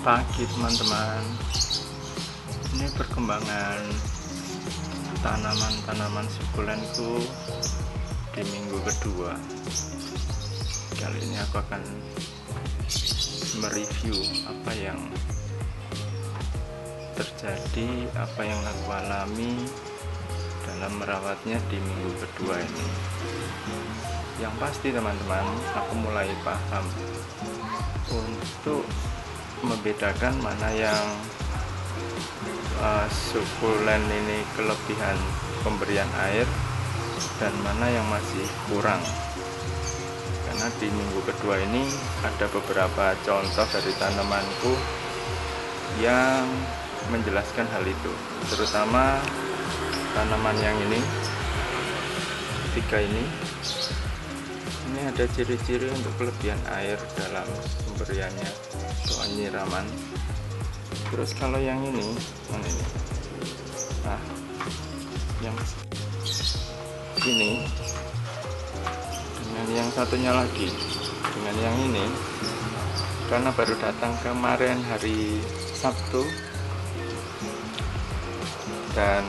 Pagi teman-teman, ini perkembangan tanaman-tanaman sukulenku di minggu kedua. Kali ini aku akan mereview apa yang terjadi, apa yang aku alami dalam merawatnya di minggu kedua ini. Yang pasti teman-teman, aku mulai paham untuk membedakan mana yang sukulen ini kelebihan pemberian air dan mana yang masih kurang. Karena di minggu kedua ini ada beberapa contoh dari tanamanku yang menjelaskan hal itu, terutama tanaman yang ini, tiga ini ada ciri-ciri untuk kelebihan air dalam pemberiannya atau penyiraman. Terus kalau yang ini, mana ini? Nah, yang ini dengan yang satunya lagi, dengan yang ini, karena baru datang kemarin hari Sabtu dan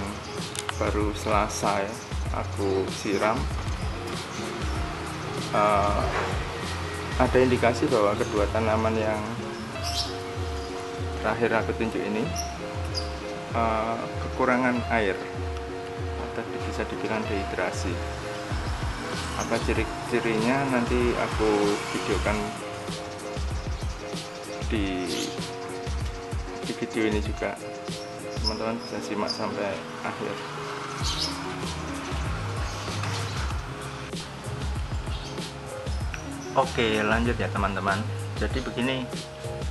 baru Selasa ya, aku siram. Ada indikasi bahwa kedua tanaman yang terakhir aku tunjuk ini kekurangan air atau bisa dibilang dehidrasi. Apa ciri-cirinya nanti aku videokan di video ini juga, teman-teman bisa simak sampai akhir. Oke, lanjut ya teman-teman. Jadi begini,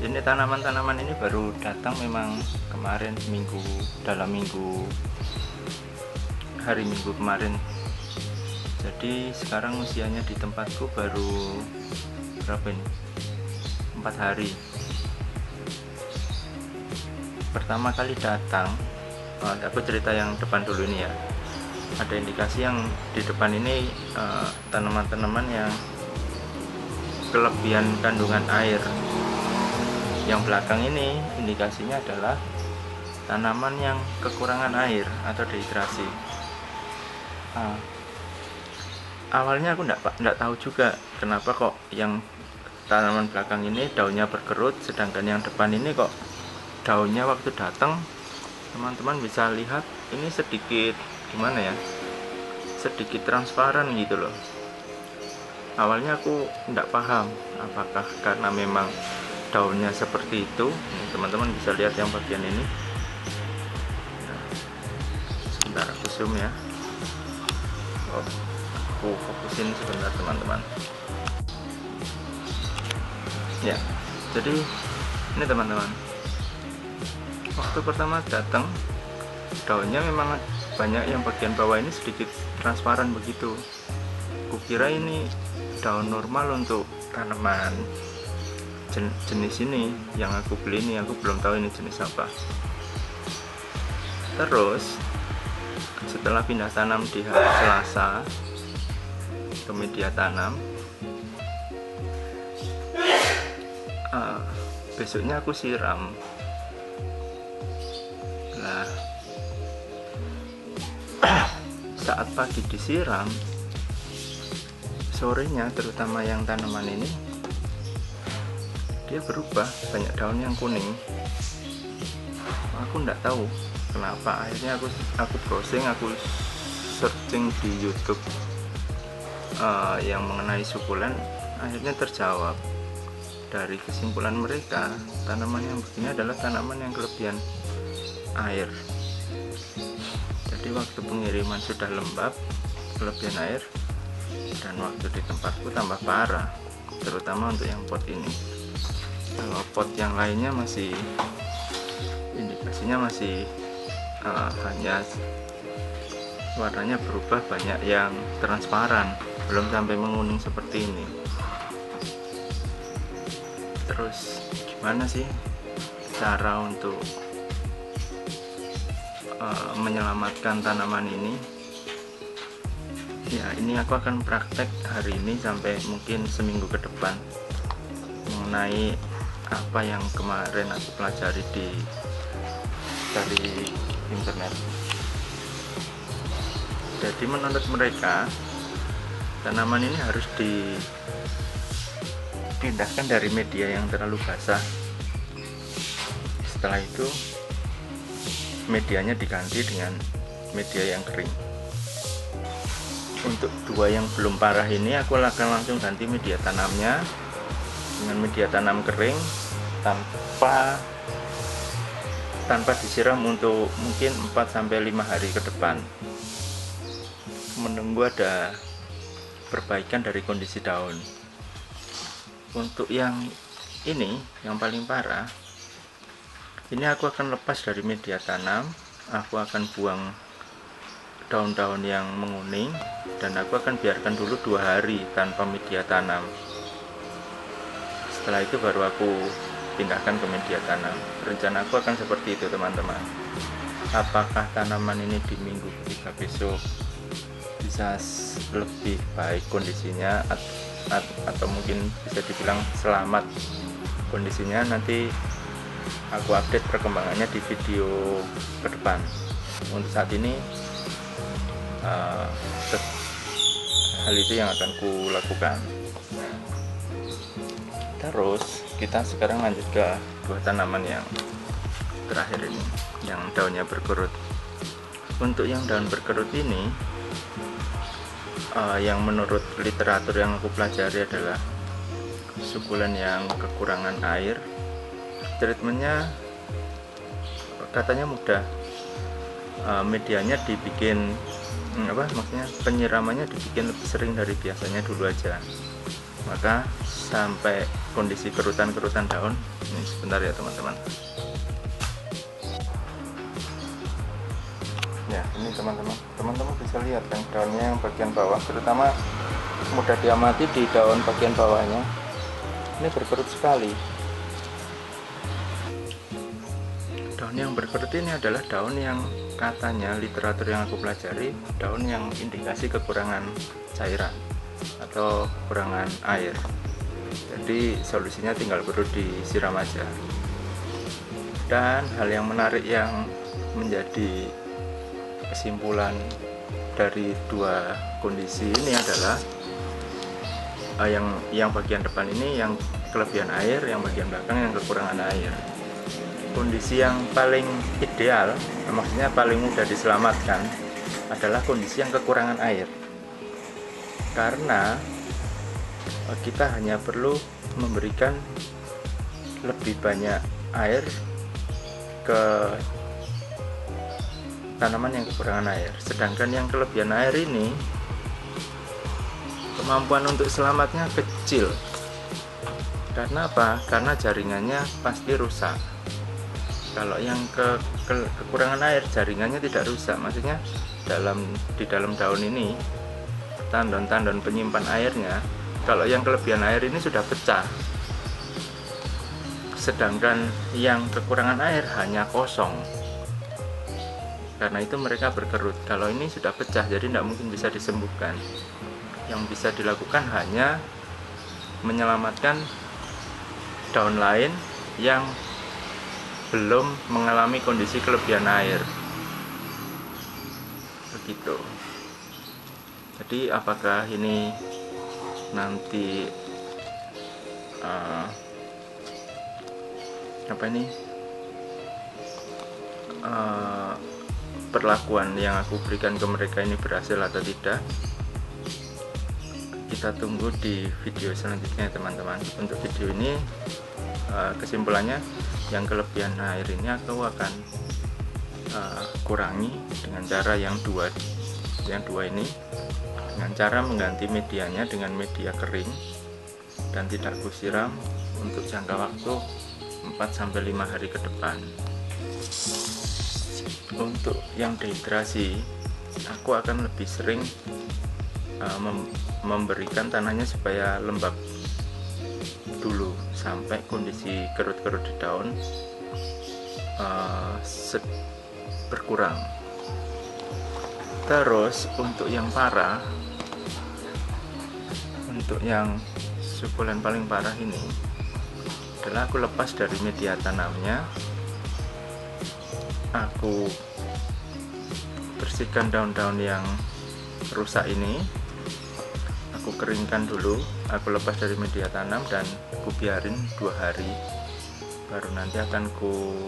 ini tanaman-tanaman ini baru datang memang kemarin dalam hari Minggu kemarin. Jadi sekarang usianya di tempatku baru berapa ini? 4 hari. Pertama kali datang, aku cerita yang depan dulu ini ya. Ada indikasi yang di depan ini tanaman-tanaman yang kelebihan kandungan air. Yang belakang ini indikasinya adalah tanaman yang kekurangan air atau dehidrasi. Awalnya aku enggak tahu juga kenapa kok yang tanaman belakang ini daunnya berkerut, sedangkan yang depan ini kok daunnya waktu datang, teman-teman bisa lihat ini sedikit gimana ya, sedikit transparan gitu loh. Awalnya aku tidak paham apakah karena memang daunnya seperti itu. Teman-teman bisa lihat yang bagian ini. Sebentar aku zoom ya. Aku fokusin sebentar teman-teman. Ya, jadi ini teman-teman, waktu pertama datang daunnya memang banyak, yang bagian bawah ini sedikit transparan begitu. Kukira ini daun normal untuk tanaman jenis ini yang aku beli ini, aku belum tahu ini jenis apa. Terus setelah pindah tanam di hari Selasa ke media tanam, besoknya aku siram. Nah, saat pagi disiram, sorenya terutama yang tanaman ini dia berubah, banyak daun yang kuning. Aku enggak tahu kenapa. Akhirnya aku browsing, aku searching di YouTube yang mengenai sukulen. Akhirnya terjawab dari kesimpulan mereka, tanaman yang begini adalah tanaman yang kelebihan air. Jadi waktu pengiriman sudah lembab, kelebihan air, dan waktu di tempatku tambah parah, terutama untuk yang pot ini. Kalau pot yang lainnya masih indikasinya masih hanya warnanya berubah, banyak yang transparan, belum sampai menguning seperti ini. Terus gimana sih cara untuk menyelamatkan tanaman ini? Ya, ini aku akan praktek hari ini sampai mungkin seminggu ke depan mengenai apa yang kemarin aku pelajari dari internet. Jadi menurut mereka tanaman ini harus dipindahkan dari media yang terlalu basah. Setelah itu medianya diganti dengan media yang kering. Untuk dua yang belum parah ini aku akan langsung ganti media tanamnya dengan media tanam kering tanpa disiram untuk mungkin 4-5 hari ke depan, menunggu ada perbaikan dari kondisi daun. Untuk yang ini yang paling parah, ini aku akan lepas dari media tanam, aku akan buang daun-daun yang menguning, dan aku akan biarkan dulu 2 hari tanpa media tanam. Setelah itu baru aku pindahkan ke media tanam. Rencana aku akan seperti itu, teman-teman. Apakah tanaman ini di minggu ketiga besok bisa lebih baik kondisinya, atau mungkin bisa dibilang selamat kondisinya, nanti aku update perkembangannya di video ke depan. Untuk saat ini hal itu yang akan ku lakukan. Terus kita sekarang lanjut ke dua tanaman yang terakhir ini, yang daunnya berkerut. Untuk yang daun berkerut ini, yang menurut literatur yang aku pelajari adalah sukulen yang kekurangan air. Treatmentnya katanya mudah, medianya dibikin maksudnya penyiramannya dibikin lebih sering dari biasanya dulu aja, maka sampai kondisi kerutan-kerutan daun. Ini sebentar ya teman-teman. Ya, ini teman-teman bisa lihat kan daunnya yang bagian bawah, terutama mudah diamati di daun bagian bawahnya, ini berkerut sekali. Daun yang berkerut ini adalah daun yang katanya literatur yang aku pelajari, daun yang indikasi kekurangan cairan atau kekurangan air. Jadi solusinya tinggal perlu disiram aja. Dan hal yang menarik yang menjadi kesimpulan dari dua kondisi ini adalah yang bagian depan ini yang kelebihan air, yang bagian belakang yang kekurangan air. Kondisi yang paling ideal, maksudnya paling mudah diselamatkan, adalah kondisi yang kekurangan air, karena kita hanya perlu memberikan lebih banyak air ke tanaman yang kekurangan air. Sedangkan yang kelebihan air ini kemampuan untuk selamatnya kecil. Karena apa? Karena jaringannya pasti rusak. Kalau yang kekurangan air, jaringannya tidak rusak. Maksudnya di dalam daun ini, tandon-tandon penyimpan airnya, kalau yang kelebihan air ini sudah pecah. Sedangkan yang kekurangan air hanya kosong. Karena itu mereka berkerut. Kalau ini sudah pecah, jadi tidak mungkin bisa disembuhkan. Yang bisa dilakukan hanya menyelamatkan daun lain yang belum mengalami kondisi kelebihan air, begitu. Jadi apakah ini nanti perlakuan yang aku berikan ke mereka ini berhasil atau tidak, kita tunggu di video selanjutnya teman-teman. Untuk video ini kesimpulannya, yang kelebihan air ini aku akan kurangi dengan cara yang dua ini, dengan cara mengganti medianya dengan media kering dan tidak kusiram untuk jangka waktu 4-5 hari ke depan. Untuk yang dehidrasi, aku akan lebih sering memberikan tanahnya supaya lembab dulu sampai kondisi kerut-kerut di daun berkurang. Terus untuk yang parah, untuk yang sukulen paling parah ini, adalah aku lepas dari media tanamnya, aku bersihkan daun-daun yang rusak ini, aku keringkan dulu, aku lepas dari media tanam dan aku biarin 2 hari, baru nanti akan ku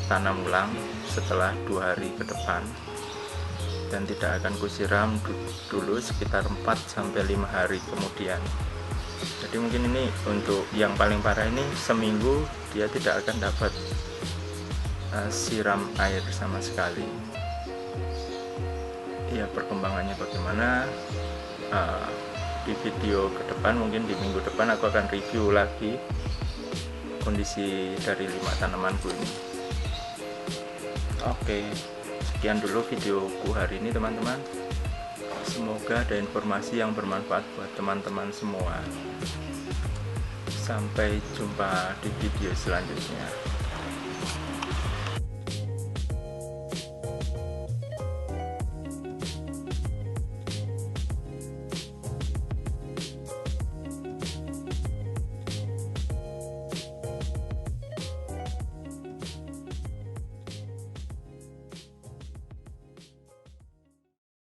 tanam ulang setelah 2 hari ke depan, dan tidak akan kusiram dulu sekitar 4-5 hari kemudian. Jadi mungkin ini untuk yang paling parah ini, seminggu dia tidak akan dapat siram air sama sekali. Ya, perkembangannya bagaimana di video ke depan, mungkin di minggu depan aku akan review lagi kondisi dari 5 tanamanku ini. Oke, sekian dulu videoku hari ini teman-teman. Semoga ada informasi yang bermanfaat buat teman-teman semua. Sampai jumpa di video selanjutnya.